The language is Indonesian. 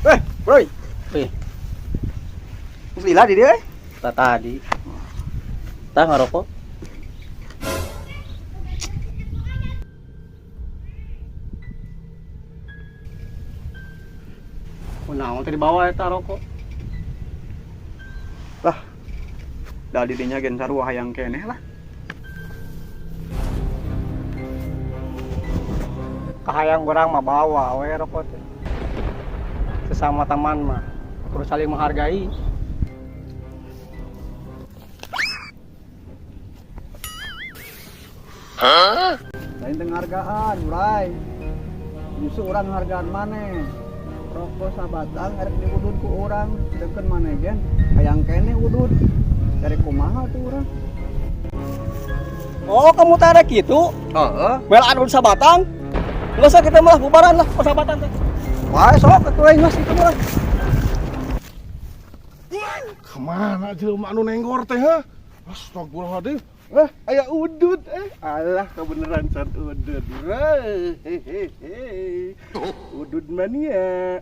Bro. Wih, Lila di dia. tadi. Tah ngerokok. Kunaon teh dibawa eta rokok? Lah. Da di dinya gen sarua hayang keneh lah. Kahayang orang mah bawa we rokok teh. Sesama teman mah kudu saling menghargai. Lain teu ngargaan, urai. Justru orang hargaan maneh. Rokok sabatang arek diudud ku urang, sedeukeun maneh gen hayang keneh udud. Dari kumaha tuh urang? Oh, kamu teh ada kitu? Heeh. Melaan udah sabatang? Enggak usah kita mah bubaran lah persahabatan teh. Wae sok atuh aing geus kitu mah. Kemana jelema anu nenggor teh ha? Astagfirullahaladzim. Aya udud Alah kebeneran can udud. Udud mania.